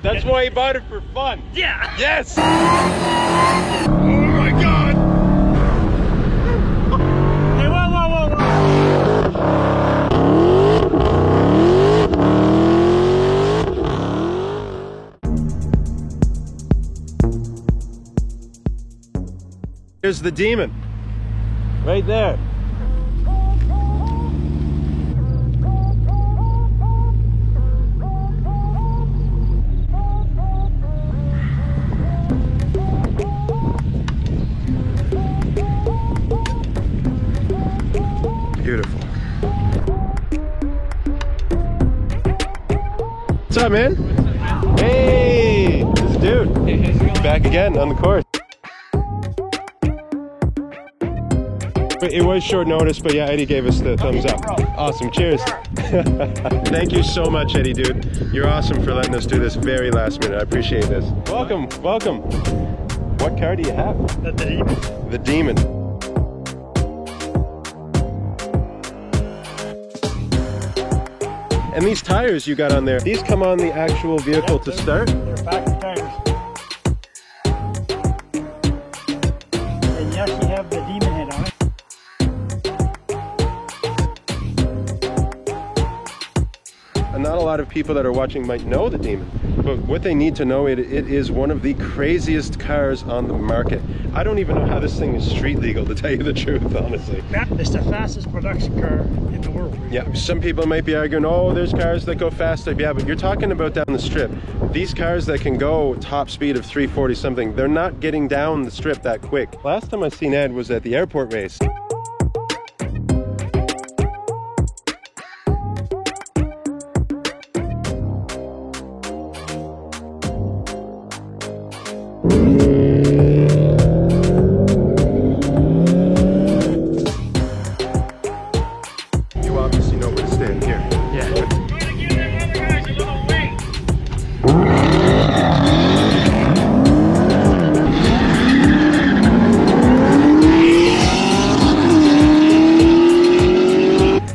That's why he bought it for fun. Yeah. Yes. Oh my God. Hey, whoa, whoa, whoa, whoa. Here's the Demon. Right there. Beautiful. What's up, man? Hey, this dude. Back again on the course. It was short notice, but yeah, Eddie gave us the thumbs up. Awesome, cheers. Thank you so much, Eddie, dude. You're awesome for letting us do this very last minute. I appreciate this. Welcome, welcome. What car do you have? The Demon. The Demon. And these tires you got on there, these come on the actual vehicle to start? They're factory tires. And you actually have the Demon head on it. And not a lot of people that are watching might know the Demon, but what they need to know, it is one of the craziest cars on the market. I don't even know how this thing is street legal, to tell you the truth, honestly. It's the fastest production car in the world. Yeah, some people might be arguing, oh, there's cars that go faster. Yeah, but you're talking about down the strip. These cars that can go top speed of 340 something, they're not getting down the strip that quick. Last time I seen Ed was at the airport race. You obviously know where to stand here. Yeah. We're gonna give them other guys a little wing.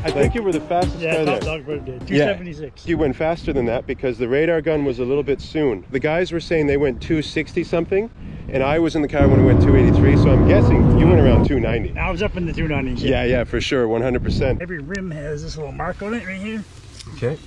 I think you were the fastest Yeah, car top there. dog what it did. 276. You went faster than that because the radar gun was a little bit soon. The guys were saying they went 260 something, and I was in the car when it went 283, so I'm guessing you went around 290. I was up in the 290s. Yeah, for sure, 100%. Every rim has this little mark on it right here. Okay.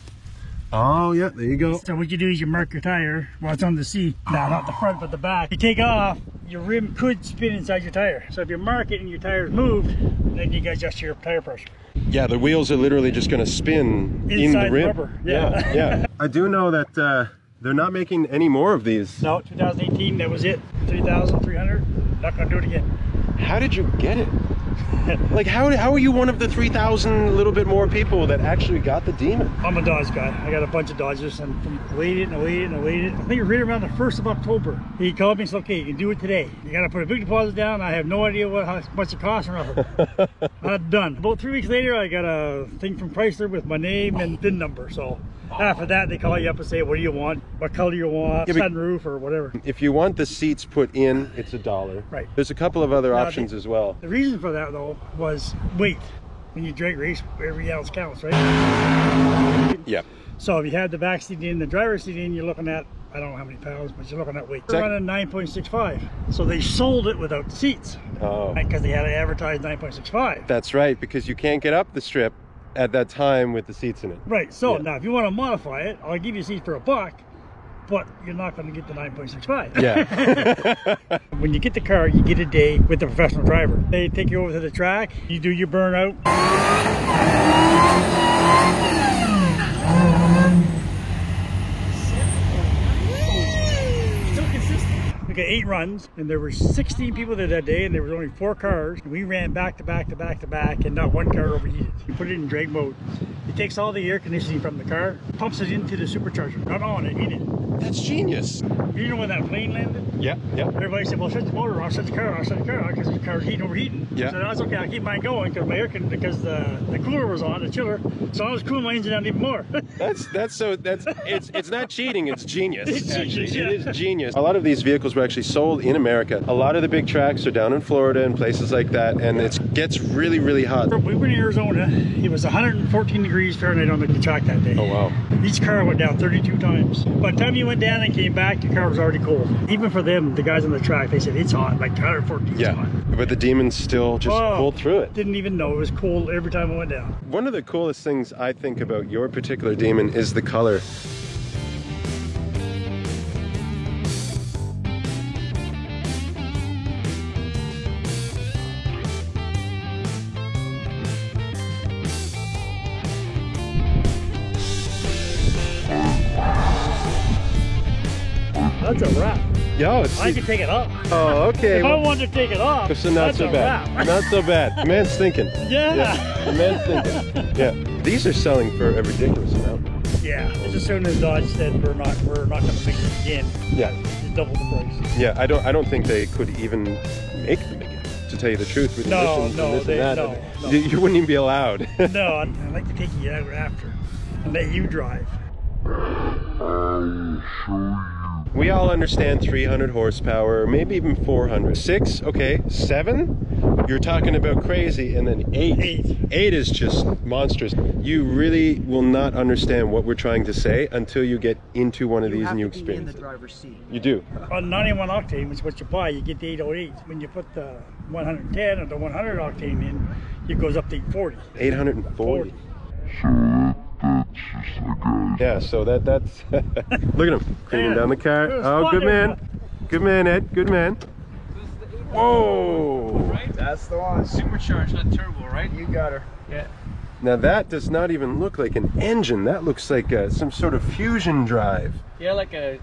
Oh, yeah, there you go. So what you do is you mark your tire while it's on the seat. Now, not the front, but the back. You take off, your rim could spin inside your tire. So if you mark it and your tire's moved, then you can adjust your tire pressure. Yeah, the wheels are literally just going to spin in Inside the rim. rubber, yeah. Yeah. I do know that they're not making any more of these. No, 2018, that was it. 3,300. Not gonna do it again. How did you get it? Like, how are you one of the 3,000 little bit more people that actually got the Demon? I'm a Dodge guy. I got a bunch of Dodges and waited and waited and waited. I think it was right around the 1st of October. He called me and said, okay, you can do it today. You got to put a big deposit down. I have no idea how much it costs or nothing. I'm done. About 3 weeks later, I got a thing from Chrysler with my name and VIN number. So after that, they call you up and say, what do you want? What color you want? Sunroof or whatever. If you want the seats put in, it's $1. Right. There's a couple of other options as well. The reason for that, though, was weight. When you drag race, every ounce counts, right? Yeah. So if you had the back seat in, the driver's seat in, you're looking at, I don't know how many pounds, but you're looking at weight. We're running 9.65. So they sold it without the seats. Oh. Because they had to advertise 9.65. That's right, because you can't get up the strip at that time with the seats in it. Right, so now if you want to modify it, I'll give you seats for $1, but you're not going to get the 9.65. Yeah. When you get the car, you get a day with the professional driver. They take you over to the track, you do your burnout. We got 8 runs, and there were 16 people there that day, and there was only 4 cars. And we ran back to back to back to back, and not one car overheated. We put it in drag mode. It takes all the air conditioning from the car, pumps it into the supercharger, not on it, in it. That's genius. You know when that plane landed? Yeah, yeah. Everybody said, well, shut the motor off, shut the car off, because the car's overheating. Yeah. So that's okay, I'll keep mine going because the cooler was on, the chiller. So I was cooling my engine down even more. It's not cheating, it's genius. It's actually. genius, yeah. It is genius. A lot of these vehicles were actually sold in America. A lot of the big tracks are down in Florida and places like that, and it gets really, really hot. We were in Arizona. It was 114 degrees Fahrenheit on the track that day. Oh, wow. Each car went down 32 times. By the time you went down and came back, your car was already cold. Even for them, the guys on the track, they said it's hot, like 114 Yeah, hot. but the Demon still just pulled through it. Didn't even know it was cold every time I went down. One of the coolest things I think about your particular Demon is the color. That's a wrap. Yo, I can take it off. oh, okay. If I wanted to take it off, So not that's so a bad. wrap. Not so bad. The man's thinking. Yeah. The man's thinking. Yeah. These are selling for a ridiculous amount. Yeah. It's as soon as Dodge said we're not going to make it again. Yeah. It's double the price. Yeah. I don't think they could even make them again. To tell you the truth, with emissions and this and that, no. you wouldn't even be allowed. No, I'd like to take you out after and let you drive. We all understand 300 horsepower, maybe even 400. 6, okay. 7, you're talking about crazy, and then 8. 8 is just monstrous. You really will not understand what we're trying to say until you get into one of these and you experience it. in the driver's seat. You do. On 91 octane, which is what you buy, you get the 808. When you put the 110 or the 100 octane in, it goes up to 840. 840. Yeah, so that's look at him cleaning down the car. Oh, good man. Good man, Ed. Good man. Whoa. Right? That's the one. Supercharged, not turbo, right? You got her. Yeah. Now that does not even look like an engine. That looks like some sort of fusion drive. Yeah, like a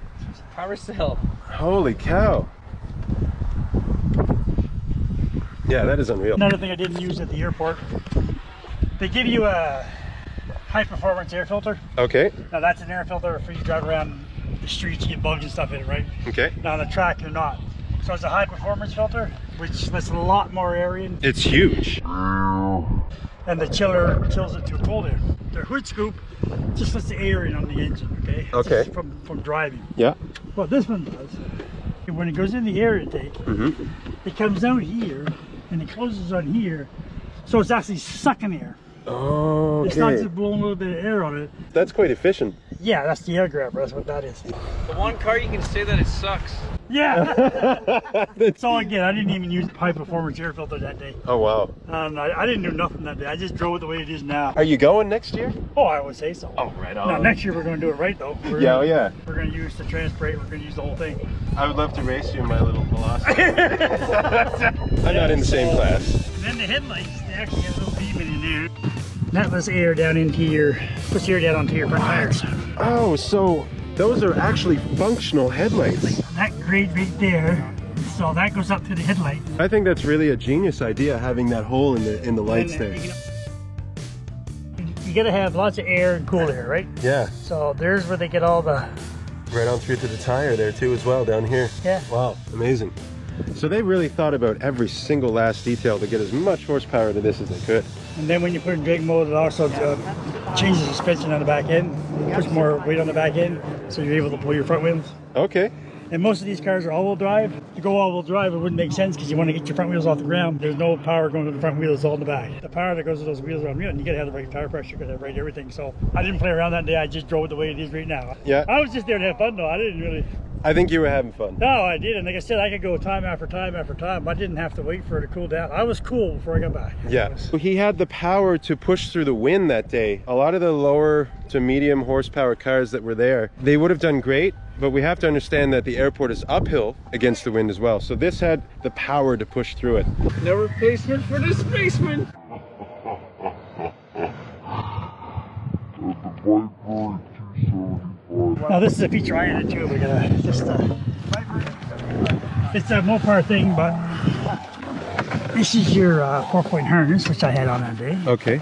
power cell. Holy cow. Yeah, that is unreal. Another thing I didn't use at the airport, they give you a high performance air filter. Okay. Now that's an air filter for you to drive around the streets, you get bugs and stuff in it, right? Okay. Now on the track, they're not. So it's a high performance filter, which lets a lot more air in. It's huge. And the chiller chills it to cold air. The hood scoop just lets the air in on the engine, okay? Okay. Just from driving. Yeah. What this one does, when it goes in the air intake, it comes out here and it closes on here, so it's actually sucking air. Oh, It's not okay. just blowing a little bit of air on it. That's quite efficient. Yeah, that's the air grabber, that's what that is. The one car you can say that it sucks. Yeah! So again, I didn't even use high performance air filter that day. Oh, wow. I didn't do nothing that day, I just drove it the way it is now. Are you going next year? Oh, I would say so. Oh, right Now next year we're going to do it right though. We're Yeah, gonna, oh, yeah. We're going to use the Transparate, we're going to use the whole thing. I would love to race you in my little Velocity. I'm not in the same class. And then the headlights, they actually have a little demon in there. That lets air down into your, puts air down onto your front tires. Oh, so those are actually functional headlights. That grate right there, so that goes up to the headlight. I think that's really a genius idea, having that hole in the lights there. You gotta have lots of air and cool air, right? Yeah, So there's where they get all the, right on through to the tire there too as well, down here. yeah. Wow, amazing. So they really thought about every single last detail to get as much horsepower to this as they could. And then when you put in drag mode, it also changes the suspension on the back end, puts more weight on the back end, so you're able to pull your front wheels. Okay. And most of these cars are all-wheel drive. To go all-wheel drive, it wouldn't make sense because you want to get your front wheels off the ground. There's no power going to the front wheels, it's all in the back. The power that goes to those wheels are on you, and you gotta have the right tire pressure, you gotta have the right everything. So I didn't play around that day, I just drove it the way it is right now. Yeah. I was just there to have fun though, I didn't really. I think you were having fun. No, I did, and like I said, I could go time after time after time. I didn't have to wait for it to cool down. I was cool before I got back. Yeah. He had the power to push through the wind that day. A lot of the lower to medium horsepower cars that were there, they would have done great, but we have to understand that the airport is uphill against the wind as well. So this had the power to push through it. No replacement for the spaceman. Now this is a feature I added too. We gotta just it's a Mopar thing, but this is your 4-point harness, which I had on that day. Okay.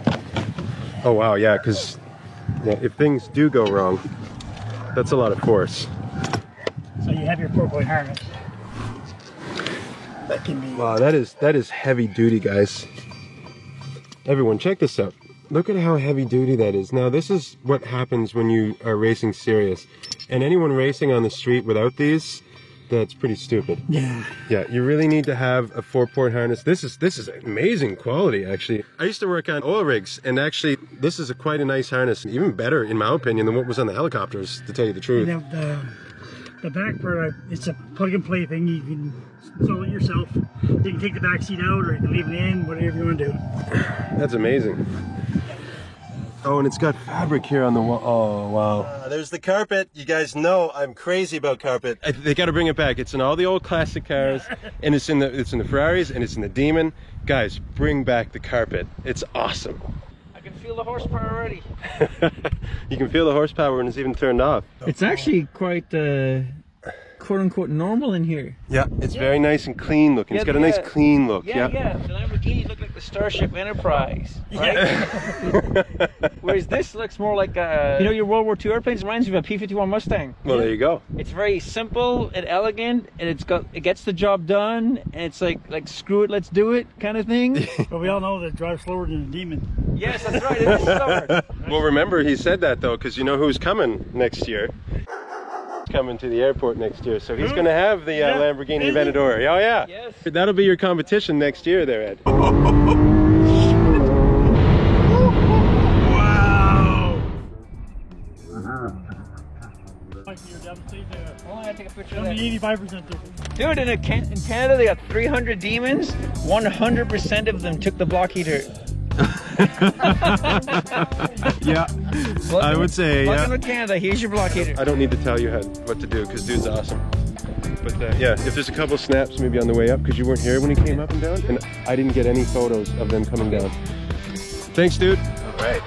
Oh wow, yeah, because if things do go wrong, that's a lot of force. 4-point harness. That can be. Wow, that is heavy duty, guys. Everyone, check this out. Look at how heavy duty that is. Now, this is what happens when you are racing serious. And anyone racing on the street without these, that's pretty stupid. Yeah. Yeah, you really need to have a 4-point harness. This is amazing quality, actually. I used to work on oil rigs, and actually, this is quite a nice harness. Even better, in my opinion, than what was on the helicopters, to tell you the truth. You have the back part, it's a plug-and-play thing. You can install it yourself. You can take the back seat out, or you can leave it in, whatever you want to do. That's amazing. Oh, and it's got fabric here on the wall. Oh, wow. There's the carpet. You guys know I'm crazy about carpet. They got to bring it back. It's in all the old classic cars, and it's in the Ferraris, and it's in the Demon. Guys, bring back the carpet. It's awesome. I can feel the horsepower already. You can feel the horsepower when it's even turned off. It's actually quite quote-unquote normal in here. Yeah, it's very nice and clean looking. It's got a nice clean look. Yeah. The Lamborghini look like the Starship Enterprise, right? Whereas this looks more like your World War II airplanes. Reminds me of a P-51 Mustang. Well, there you go. It's very simple and elegant, and it gets the job done, and it's like screw it, let's do it kind of thing. But we all know that it drives slower than the Demon. Yes, that's right. It is slower. Well, remember he said that though, because you know who's coming next year. Coming to the airport next year, so he's going to have the Lamborghini Aventador. Oh yeah, yes. That'll be your competition next year there, Ed. Wow! Oh, I take a picture of Only that. 85% difference. Dude, in Canada they got 300 Demons. 100% of them took the block heater. Yeah, I would say, Welcome to Canada, here's your block heater. I don't need to tell you what to do, because dude's awesome. But yeah, if there's a couple snaps maybe on the way up, because you weren't here when he came up and down, and I didn't get any photos of them coming down. Thanks, dude. All right.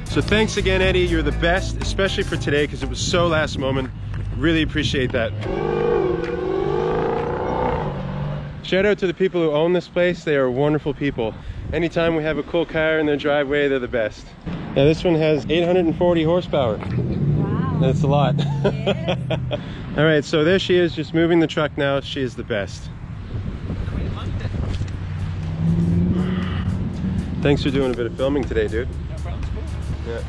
So thanks again, Eddie. You're the best, especially for today, because it was so last moment. Really appreciate that. Shout out to the people who own this place. They are wonderful people. Anytime we have a cool car in their driveway, they're the best. Now this one has 840 horsepower. Wow. That's a lot. Yes. All right, so there she is, just moving the truck now. She is the best. Thanks for doing a bit of filming today, dude. No problem, it's cool. Yeah.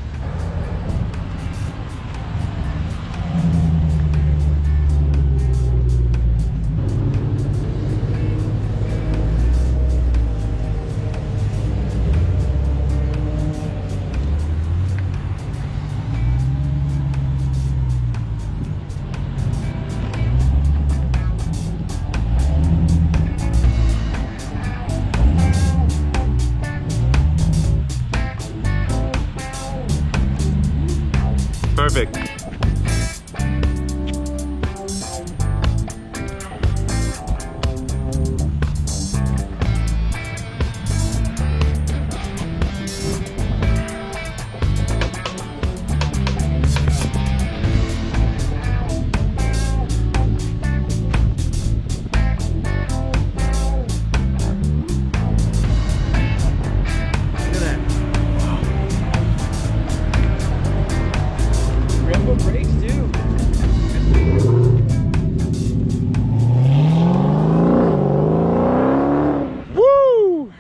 Perfect.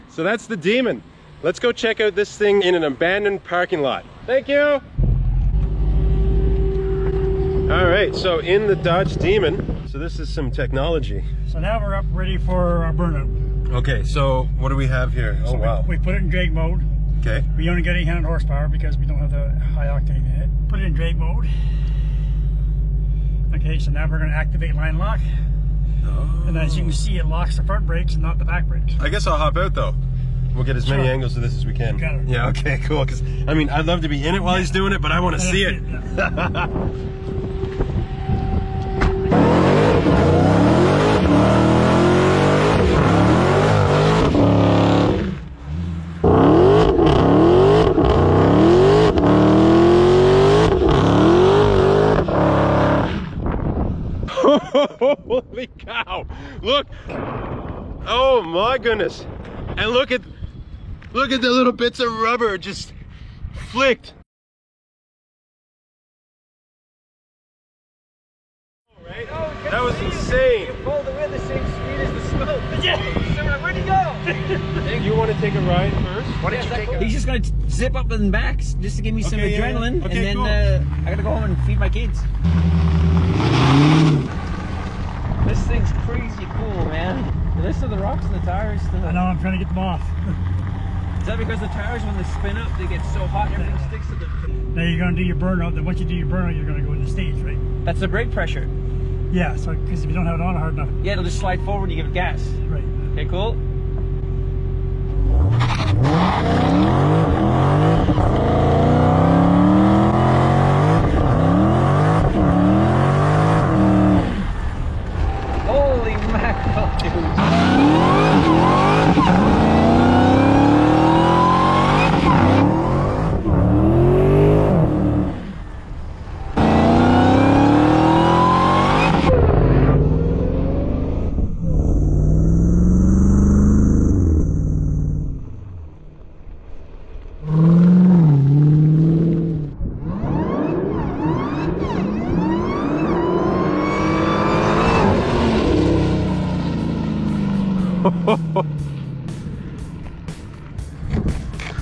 So that's the Demon. Let's go check out this thing in an abandoned parking lot. Thank you. All right, so in the Dodge Demon. So this is some technology. So now we're up ready for our burnout. Okay, so what do we have here? Oh, wow. We put it in drag mode. Okay. We only got 800 horsepower because we don't have the high octane in it. Put it in drag mode. Okay, so now we're going to activate line lock. Oh. And as you can see, it locks the front brakes and not the back brakes. I guess I'll hop out though. We'll get as many angles of this as we can. Got it. Yeah, okay, cool. Because I mean, I'd love to be in it while he's doing it, but I want to see it. Holy cow! Look! Oh my goodness! And look at the little bits of rubber just flicked. Right? That was insane. You pulled away the same speed as the smoke. Yeah. So we're like, where'd he go? You want to take a ride first? Why don't you take it? He's just gonna zip up and back just to give me some Okay, yeah, adrenaline, yeah. Okay, and then cool. I gotta go home and feed my kids. This thing's crazy cool, man. Listen to the rocks and the tires. I know, I'm trying to get them off. Is that because the tires, when they spin up, they get so hot and everything sticks to the... Now you're going to do your burnout, then once you do your burnout, you're going to go into stage, right? That's the brake pressure. Yeah, so because if you don't have it on hard enough. Yeah, it'll just slide forward and you give it gas. Right. Okay, cool. Holy mackerel, dude.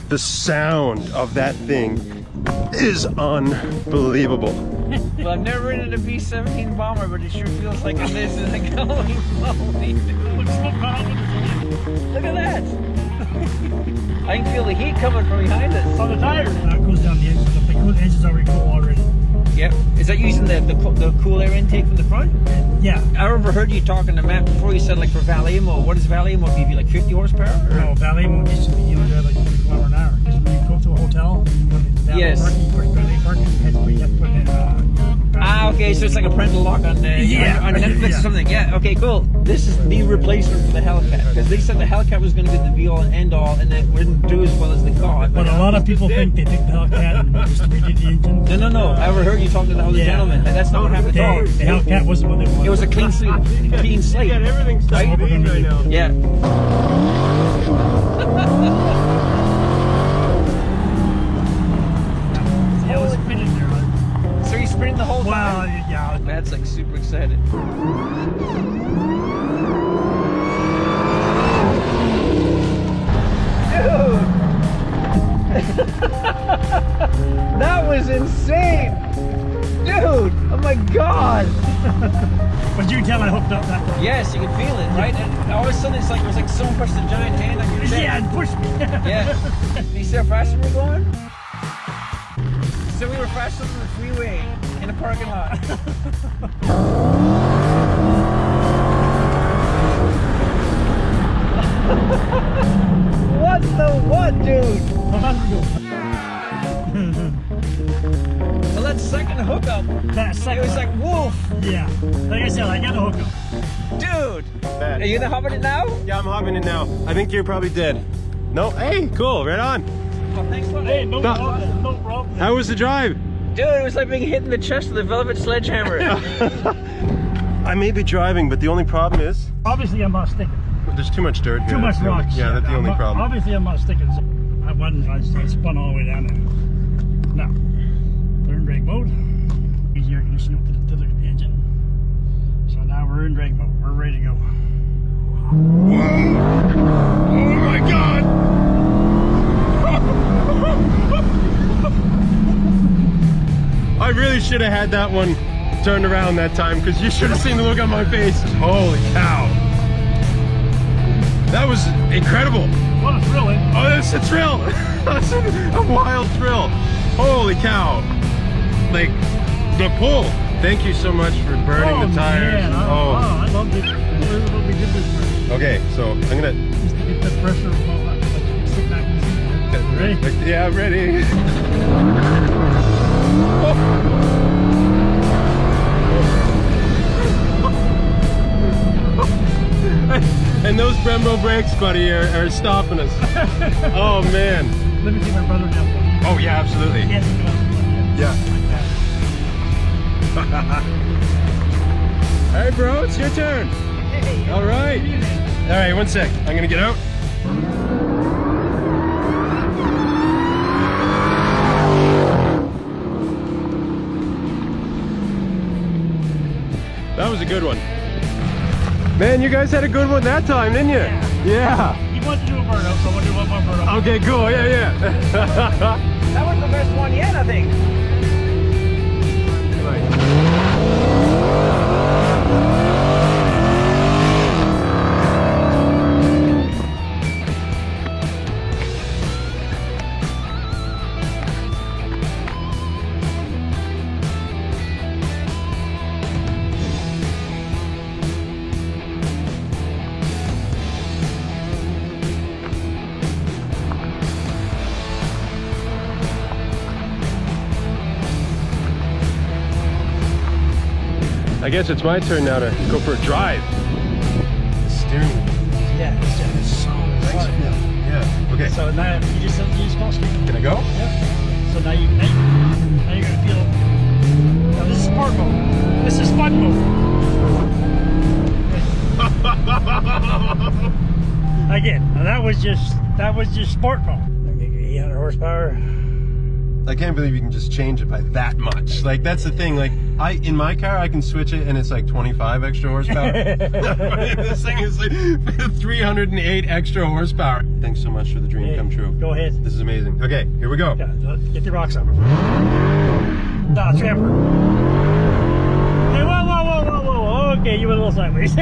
The sound of that thing is unbelievable. Well, I've never ridden a B-17 bomber, but it sure feels like this is like holy moly, dude. Look at that! I can feel the heat coming from behind us. On the tires. That goes down the engine. The cool engine's already cool already. Yep. Is that using the cool air intake from the front? Yeah. I overheard you talking to Matt before. You said like for valet mode. What does valet mode give you? Like 50 horsepower? Or? No, valet mode gets you drive like 20 kilometers an hour. Because when you go to a hotel, you go to valet Yes. parking, you push valet parking, you have to put in Ah, okay. So it's like a parental lock on Yeah. on Netflix Yeah. or something. Yeah. Okay. Cool. This is the replacement for the Hellcat because they said the Hellcat was going to be the be all and end all, and it wouldn't do as well as they thought. But a lot of people think they take the Hellcat and just redid the engine. No. I overheard you talking to the other Yeah. gentleman, and that's not what happened at all. The Hellcat wasn't what they wanted. It was a clean slate. Yeah, everything's That's what we're clean gonna right do. now. Yeah. See, I was spinning there. Like, So you're sprinting the whole wow, time? yeah. That's like super excited. Dude! That was insane! Dude! Oh my god! But you can tell I hooked up that time. Yes, you can feel it, right? And all of a sudden it's like it was like someone pushed a giant hand on your neck. Yeah, and push me. Yeah. Do you see how fast we were going? So we were faster than the freeway in a parking lot. What the what, dude? Well, that second hookup, That it second was like woof, yeah. Like I said, I got a hookup. dude. Bad. Are you gonna hop in it now? Yeah, I'm hopping it now. I think you're probably dead. No? Hey, cool, right on. Oh, thanks for Hey, no No. problem. No problem. How was the drive? Dude, it was like being hit in the chest with a velvet sledgehammer. I may be driving, but the only problem is Obviously, I'm not sticking. there's too much dirt here. Too much That's the only- rocks. Yeah, that's the only problem. Obviously, I'm not sticking. So I wasn't. I spun all the way down there. Now, we're in drag mode. Easy air conditioning up to the engine. So now we're in drag mode. We're ready to go. Oh my god! I really should have had that one turned around that time because you should have seen the look on my face. Holy cow. That was incredible. What a thrill, eh? Oh, that's a thrill. That's a wild thrill. Holy cow. Like, the pull. Thank you so much for burning the tires. Man, I love it. What we did this for. Okay, so I'm gonna. Just to get the pressure of all that. Like, sit back and see. Ready? Yeah, I'm ready. And those Brembo brakes, buddy, are stopping us. Oh man. Let me take my brother down. Oh yeah, absolutely. Yes, Yeah. like that. All right, bro, it's your turn. Hey. All right. All right, one sec. I'm gonna get out. That was a good one. Man, you guys had a good one that time, didn't you? Yeah. He wanted to do a burnout, so I want to do one more burnout. Okay, cool. Yeah. That was the best one yet, I think. I guess it's my turn now to go for a drive. Steering wheel. Yeah, it's so fun. Yeah. Okay. So now you just go straight. Can I go? Yep. So now you're gonna feel. Now this is sport mode. This is fun mode. Again, now that was just sport mode. 800 horsepower. I can't believe you can just change it by that much. Like, that's the thing. Like, in my car, I can switch it and it's like 25 extra horsepower. This thing is like 308 extra horsepower. Thanks so much for the dream come true. Go ahead. This is amazing. Okay, here we go. Yeah, get the rocks up. Nah, tramper. Hey, whoa. Okay, you went a little sideways.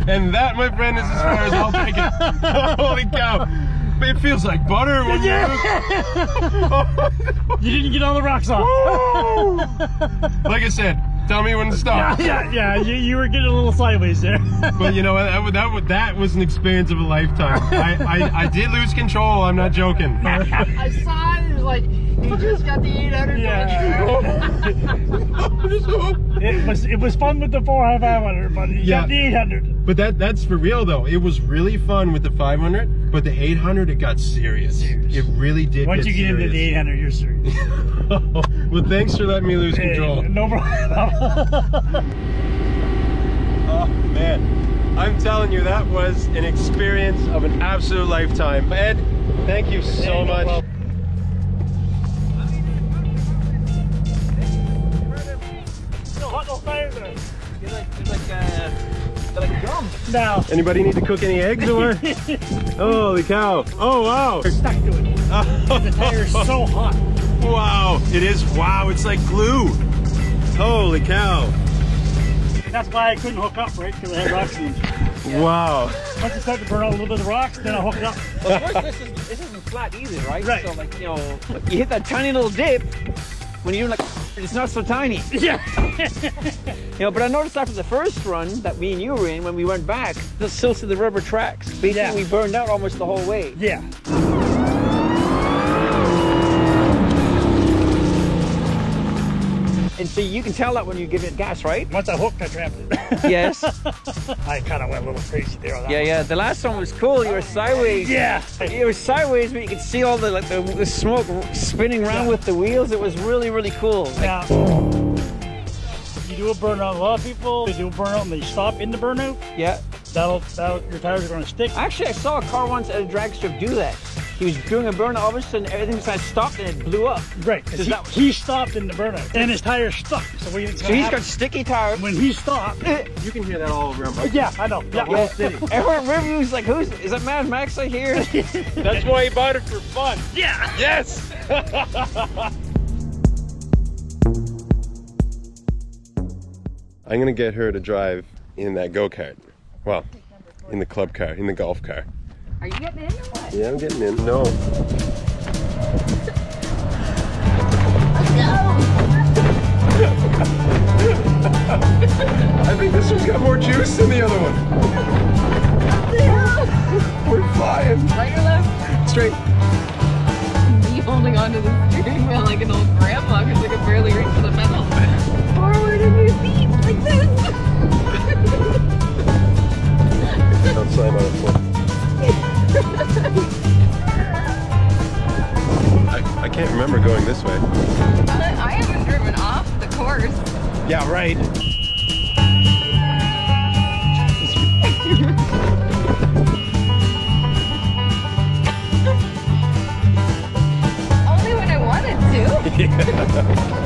And that, my friend, is as far as I'll take it. Holy cow. It feels like butter when you You didn't get all the rocks off. Like I said, tell me when to stop. Yeah, you were getting a little sideways there. But you know what, that was an experience of a lifetime. I did lose control, I'm not joking. I saw it, it was like, he just got the 800. It was fun with the 400, 500, but you got the 800. But that's for real though. It was really fun with the 500, but the 800 it got serious. It really did. Once you get into the 800, you're serious. Well, thanks for letting me lose control. No problem. Oh man, I'm telling you, that was an experience of an absolute lifetime. Ed, thank you so much. Like gum. Now. Anybody need to cook any eggs or? Holy cow. Oh wow. You're stuck to it. The tire is so hot. Wow. It is. Wow. It's like glue. Holy cow. That's why I couldn't hook up, right? Because I had rocks in them. Wow. Once I start to burn out a little bit of rocks, then I'll hook it up. Well, of course, this isn't flat either, right? Right. So, like, you know, you hit that tiny little dip. When you're like, it's not so tiny. Yeah. You know, but I noticed after the first run that me and you were in, when we went back, the silts of the rubber tracks. Basically, we burned out almost the whole way. Yeah. And so you can tell that when you give it gas, right? Once I hooked, I trapped it. Yes. I kind of went a little crazy there on that. Yeah. The last one was cool. You were sideways. Yeah. It was sideways, but you could see all the smoke spinning around with the wheels. It was really, really cool. Now, you do a burnout. A lot of people, they do a burnout and they stop in the burnout. Yeah. That'll your tires are going to stick. Actually, I saw a car once at a drag strip do that. He was doing a burnout, all of a sudden everything kind of stopped and it blew up. Right, because he stopped in the burnout and his tires stuck. So he's got sticky tires. When he stopped, You can hear that all around. yeah, I know. The whole city. Everyone in Riverview was like, is that Mad Max I hear? That's why he bought it for fun. Yeah. Yes. I'm gonna get her to drive in that go-kart. Well, in the club car, in the golf car. Are you getting in or what? Yeah, I'm getting in. No. I think this one's got more juice than the other one. We're flying. Right or left? Straight. Me holding onto the steering wheel like an old grandma because I could barely reach for the pedal. Forward in your seat like this. Don't slam on the floor. I can't remember going this way. I haven't driven off the course. Yeah, right. Only when I wanted to. Yeah.